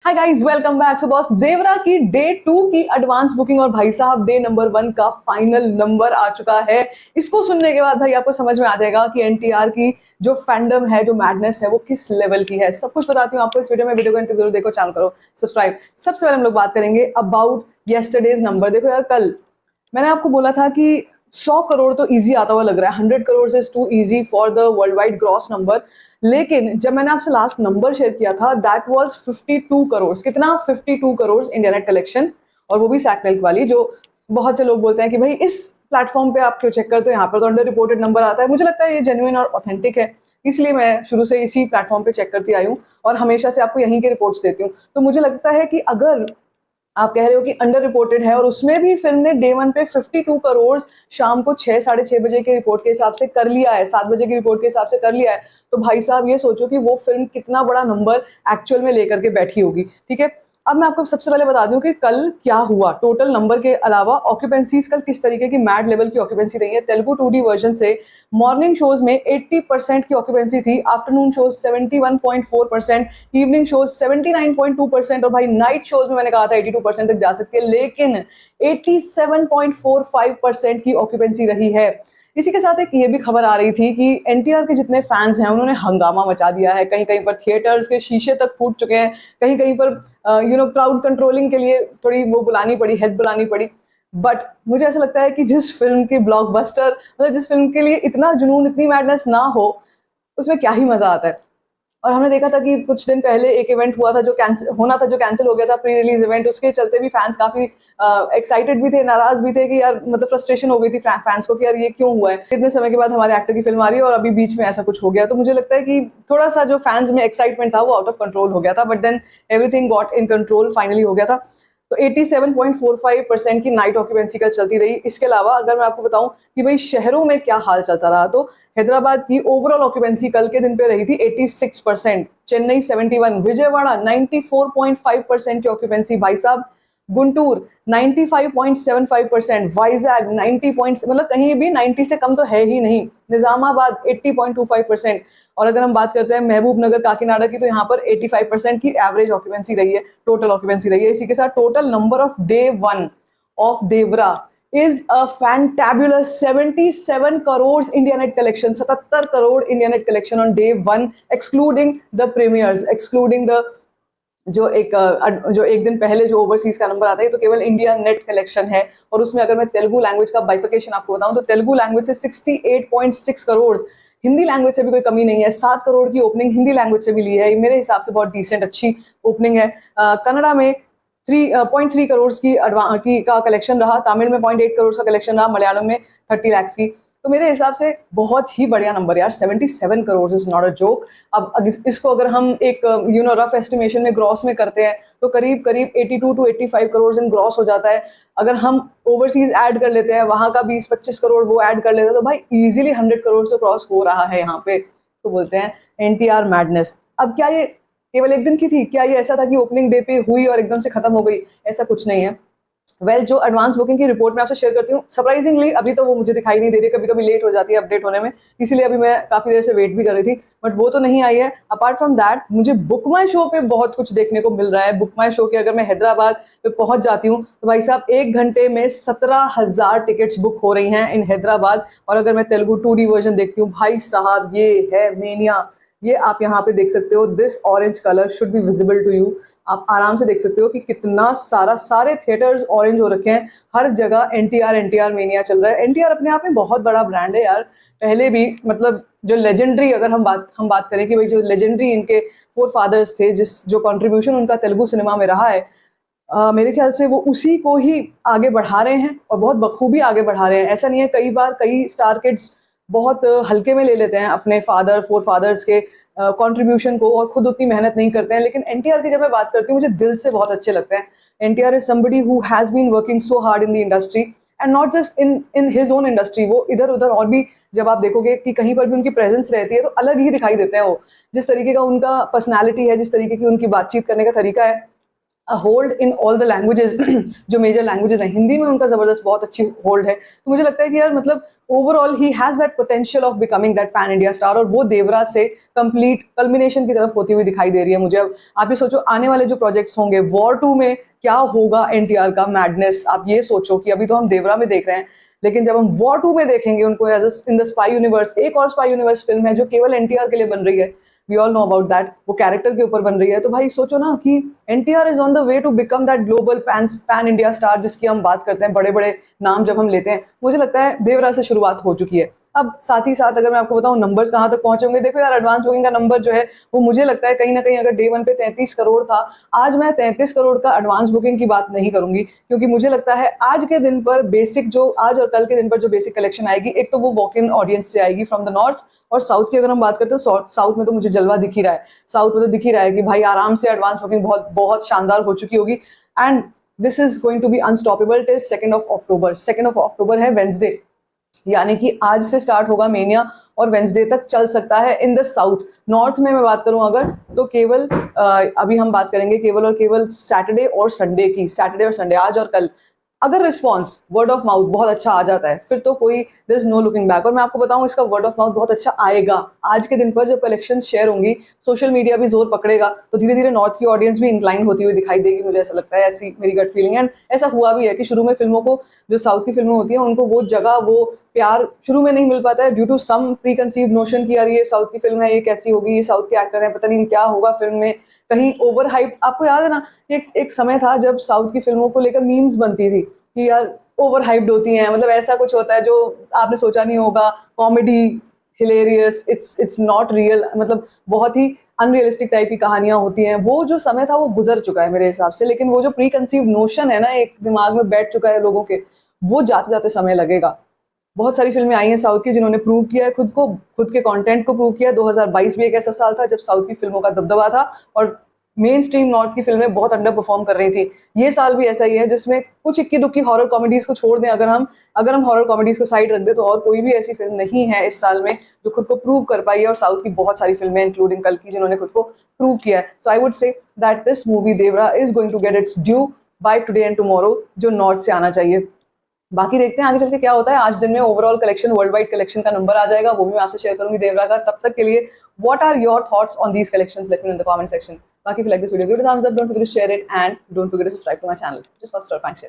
हाय guys, welcome back. So boss, Devara की day 2 की advance booking और भाई साहब डे नंबर 1 का फाइनल नंबर आ चुका है। इसको सुनने के बाद भाई आपको समझ में आ जाएगा कि एनटीआर की जो फैंडम है, जो मैडनेस है, वो किस लेवल की है। सब कुछ बताती हूँ आपको इस वीडियो में। वीडियो को अंत तक जरूर देखो, चैनल करो सब्सक्राइब। सबसे पहले हम लोग बात करेंगे अबाउट येस्टरडेज नंबर। देखो यार, कल मैंने आपको बोला था कि 100 करोड़ तो इजी आता हुआ लग रहा है। 100 crore is too easy for the world wide gross number. लेकिन जब मैंने आपसे लास्ट नंबर शेयर किया था, दैट वाज 52 करोड़। कितना? 52 करोड़ इंडिया नेट कलेक्शन, और वो भी सैक मिल्क वाली। जो बहुत से लोग बोलते हैं कि भाई इस प्लेटफॉर्म पे आप क्यों चेक करते हो, यहाँ पर तो अंडर रिपोर्टेड नंबर आता है। मुझे लगता है ये जेन्युइन और ऑथेंटिक है, इसलिए मैं शुरू से इसी प्लेटफॉर्म पे चेक करती आई हूँ और हमेशा से आपको यहीं के रिपोर्ट्स देती हूँ। तो मुझे लगता है कि अगर आप कह रहे हो कि अंडर रिपोर्टेड है और उसमें भी फिल्म ने डे 1 पे 52 करोड़ शाम को 6 साढ़े 6 बजे के रिपोर्ट के हिसाब से कर लिया है, 7 बजे की रिपोर्ट के हिसाब से कर लिया है, तो भाई साहब ये सोचो कि वो फिल्म कितना बड़ा नंबर एक्चुअल में लेकर के बैठी होगी। ठीक है, अब मैं आपको सबसे पहले बता दूं कि कल क्या हुआ। टोटल नंबर के अलावा ऑक्यूपेंसीज कल किस तरीके की मैड लेवल की ऑक्यूपेंसी रही है। तेलुगु 2D वर्जन से मॉर्निंग शोज में 80% की ऑक्यूपेंसी थी, आफ्टरनून शोज 71.4%, इवनिंग शोज 79.2%, और भाई नाइट शोज में मैंने कहा था 82% तक जा सकती है, लेकिन 87.45% की ऑक्यूपेंसी रही है। इसी के साथ एक ये भी खबर आ रही थी कि एनटीआर के जितने फैंस हैं उन्होंने हंगामा मचा दिया है। कहीं कहीं पर थिएटर्स के शीशे तक फूट चुके हैं, कहीं कहीं पर क्राउड कंट्रोलिंग के लिए थोड़ी वो बुलानी पड़ी, हेल्प बुलानी पड़ी। बट मुझे ऐसा लगता है कि जिस फिल्म की ब्लॉकबस्टर, मतलब जिस फिल्म के लिए इतना जुनून, इतनी मैडनेस ना हो, उसमें क्या ही मजा आता है। और हमने देखा था कि कुछ दिन पहले एक इवेंट हुआ था जो कैंसिल होना था, जो कैंसिल हो गया था, प्री रिलीज इवेंट। उसके चलते भी फैंस काफी एक्साइटेड भी थे, नाराज भी थे कि यार, मतलब फ्रस्ट्रेशन हो गई थी फैंस को कि यार ये क्यों हुआ है, इतने समय के बाद हमारे एक्टर की फिल्म आ रही है और अभी बीच में ऐसा कुछ हो गया। तो मुझे लगता है कि थोड़ा सा जो फैंस में एक्साइटमेंट था वो आउट ऑफ कंट्रोल हो गया था, but then everything got in control, finally हो गया था। तो 87.45% की नाइट ऑक्यूपेंसी कल चलती रही। इसके अलावा अगर मैं आपको बताऊं कि भाई शहरों में क्या हाल चलता रहा, तो हैदराबाद की ओवरऑल ऑक्यूपेंसी कल के दिन पे रही थी 86%, चेन्नई 71, विजयवाड़ा 94.5% की ऑक्यूपेंसी भाई साहब, गुंटूर 95.75%, वाइजैग 90 पॉइंट, मतलब कहीं भी 90 से कम तो है ही नहीं, निजामाबाद 80.25%, और अगर हम बात करते हैं महबूब नगर काकीनाडा की, तो यहाँ पर 85% की एवरेज ऑक्यूपेंसी रही है, टोटल ऑक्यूपेंसी रही है। इसी के साथ total number of day 1 of Devara is a fantabulous 77 crores India net collection, 77 crore India net collection on day 1, excluding the premieres, excluding the जो एक दिन पहले जो ओवरसीज का नंबर आता है, तो केवल इंडिया नेट कलेक्शन है। और उसमें अगर मैं तेलुगु लैंग्वेज का बाइफिकेशन आपको बताऊं, तो तेलुगु लैंग्वेज से 68.6 करोड़, हिंदी लैंग्वेज से भी कोई कमी नहीं है, 7 करोड़ की ओपनिंग हिंदी लैंग्वेज से भी ली है, मेरे हिसाब से बहुत डिसेंट अच्छी ओपनिंग है। कन्नड़ा में 3.3 करोड़ का कलेक्शन रहा, तमिल में 0.8 करोड़ का कलेक्शन रहा, मलयालम में 30 लाख की। तो मेरे हिसाब से बहुत ही बढ़िया नंबर यार, 77 crore is not a joke. अब इसको अगर हम एक रफ एस्टिमेशन में ग्रॉस में करते हैं, तो करीब करीब 82 टू 85 करोड़ इन ग्रॉस हो जाता है। अगर हम ओवरसीज ऐड कर लेते हैं, वहां का 20-25 करोड़ वो ऐड कर लेते हैं, तो भाई इजीली 100 करोड़ से क्रॉस हो रहा है यहाँ पे। इसको बोलते हैं एनटीआर मैडनेस। अब क्या ये केवल एक दिन की थी? क्या ये ऐसा था कि ओपनिंग डे पे हुई और एकदम से खत्म हो गई? ऐसा कुछ नहीं है। जो एडवांस बुकिंग की रिपोर्ट मैं आपसे शेयर करती हूँ, सरप्राइजिंगली अभी तो वो मुझे दिखाई नहीं दे रही, कभी कभी लेट हो जाती है अपडेट होने में, इसीलिए अभी मैं काफी देर से वेट भी कर रही थी, बट वो तो नहीं आई है। अपार्ट फ्रॉम दैट मुझे बुक माई शो पे बहुत कुछ देखने को मिल रहा है। बुक माई शो के अगर मैं हैदराबाद पे पहुंच जाती हूँ, तो भाई साहब 1 घंटे में 17,000 टिकट्स बुक हो रही हैं इन हैदराबाद। और अगर मैं तेलुगु 2D वर्जन देखती हूँ, भाई साहब ये है मेनिया। ये आप यहाँ पे देख सकते हो, this orange colour should be visible to you. आप आराम से देख सकते हो कि कितना सारे थिएटर्स ऑरेंज हो रखे हैं, हर जगह एनटीआर मेनिया चल रहा है। एनटीआर अपने आप में बहुत बड़ा ब्रांड है यार, पहले भी, मतलब जो लेजेंडरी, अगर हम बात करें कि भाई जो लेजेंडरी इनके फोर फादर्स थे, जो कंट्रीब्यूशन उनका तेलुगु सिनेमा में रहा है, मेरे ख्याल से वो उसी को ही आगे बढ़ा रहे हैं और बहुत बखूबी आगे बढ़ा रहे हैं। ऐसा नहीं है, कई बार कई स्टार किड्स बहुत हल्के में ले लेते हैं अपने फोर फादर्स के कंट्रीब्यूशन को और खुद उतनी मेहनत नहीं करते हैं। लेकिन एनटीआर की जब मैं बात करती हूँ, मुझे दिल से बहुत अच्छे लगते हैं। NTR is somebody who has been working so hard in the industry, and not just in his own industry, वो इधर उधर और भी जब आप देखोगे कि कहीं पर भी उनकी प्रेजेंस रहती है, तो अलग ही दिखाई देते हैं वो। जिस तरीके का उनका पर्सनैलिटी है, जिस तरीके की उनकी बातचीत करने का तरीका है, hold in all the languages जो मेजर लैंग्वेजेस हैं, हिंदी में उनका जबरदस्त बहुत अच्छी होल्ड है। तो मुझे लगता है कि यार मतलब overall he has that potential of becoming that pan India star, और वो देवरा से कंप्लीट कल्मिनेशन की तरफ होती हुई दिखाई दे रही है मुझे। अब आप ये सोचो आने वाले जो प्रोजेक्ट्स होंगे, वॉर 2 में क्या होगा एनटीआर का मैडनेस। आप ये सोचो कि अभी तो हम देवरा में देख रहे हैं, लेकिन जब हम वॉर 2 में देखेंगे उनको as in the spy universe, एक और स्पाई यूनिवर्स फिल्म है जो केवल एनटीआर के लिए बन रही है, we all know about that, वो कैरेक्टर के ऊपर बन रही है। तो भाई सोचो ना कि NTR is on the way to become that global pan India star जिसकी हम बात करते हैं, बड़े बड़े नाम जब हम लेते हैं। मुझे लगता है देवरा से शुरुआत हो चुकी है। अब साथ ही साथ अगर मैं आपको बताऊं नंबर्स कहां तक पहुंचे होंगे, देखो यार एडवांस बुकिंग का नंबर जो है वो मुझे लगता है कहीं ना कहीं अगर डे 1 पे 33 करोड़ था, आज मैं 33 करोड़ का एडवांस बुकिंग की बात नहीं करूंगी, क्योंकि मुझे लगता है आज के दिन पर बेसिक जो आज और कल के दिन पर जो बेसिक कलेक्शन आएगी, एक तो वो वॉक इन ऑडियंस से आएगी फ्रॉम द नॉर्थ, और साउथ की अगर हम बात करते हैं साउथ में तो मुझे जलवा दिख ही रहा है। साउथ में तो दिख ही रहा है कि भाई आराम से एडवांस बुकिंग बहुत बहुत शानदार हो चुकी होगी। And this is going to be unstoppable till 2 October. 2 October है वेंसडे, यानी कि आज से स्टार्ट होगा मेनिया और वेंसडे तक चल सकता है इन द साउथ। नॉर्थ में मैं बात करूं अगर, तो केवल अभी हम बात करेंगे केवल और केवल सैटरडे और संडे की, सैटरडे और संडे आज और कल। अगर रिस्पॉन्स वर्ड ऑफ माउथ बहुत अच्छा आ जाता है फिर तो कोई there is no looking back. और मैं आपको बताऊं इसका वर्ड ऑफ माउथ बहुत अच्छा आएगा आज के दिन पर, जब कलेक्शन शेयर होंगी, सोशल मीडिया भी जोर पकड़ेगा, तो धीरे धीरे नॉर्थ की ऑडियंस भी इंक्लाइन होती हुई दिखाई देगी, मुझे ऐसा लगता है, ऐसी मेरी गट फीलिंग है। एंड ऐसा हुआ भी है कि शुरू में फिल्मों को, जो साउथ की फिल्में होती हैं उनको वो जगह वो प्यार शुरू में नहीं मिल पाता है due to some preconceived notion कि यार ये साउथ की फिल्म है, ये कैसी होगी, ये साउथ के एक्टर है, पता नहीं क्या होगा फिल्म में, कहीं ओवर हाइप। आपको याद है ना एक समय था जब साउथ की फिल्मों को लेकर मीम्स बनती थी कि यार ओवर हाइप्ड होती हैं, मतलब ऐसा कुछ होता है जो आपने सोचा नहीं होगा, comedy hilarious, it's not real, मतलब बहुत ही अनरियलिस्टिक टाइप की कहानियां होती हैं। वो जो समय था वो गुजर चुका है मेरे हिसाब से, लेकिन वो जो प्री कंसीव नोशन है ना एक दिमाग में बैठ चुका है लोगों के, वो जाते जाते समय लगेगा। बहुत सारी फिल्में आई हैं साउथ की जिन्होंने प्रूव किया है खुद को, खुद के कंटेंट को प्रूव किया है। 2022 भी एक ऐसा साल था जब साउथ की फिल्मों का दबदबा था और मेन स्ट्रीम नॉर्थ की फिल्में बहुत अंडर परफॉर्म कर रही थी। ये साल भी ऐसा ही है जिसमें कुछ इक्की दुक्की हॉरर कॉमेडीज को छोड़ दें, अगर हम हॉरर कॉमेडीज को साइड रख दें तो और कोई भी ऐसी फिल्म नहीं है इस साल में जो खुद को प्रूव कर पाई है। और साउथ की बहुत सारी फिल्में इंक्लूडिंग कल की जिन्होंने खुद को प्रूव किया है। So I would say that this movie Devara is going to get its due by today and tomorrow, जो नॉर्थ से आना चाहिए। बाकी देखते हैं आगे चल के क्या होता है। आज दिन में overall collection, world wide collection का नंबर आ जाएगा, वो भी मैं आपसे शेयर करूंगी देवरा का। तब तक के लिए what are your thoughts on these collections, let me know in the comment section. बाकी if you like this video, give it a thumbs up, don't forget to share it, and don't forget to subscribe to my channel. Just for start, thanks.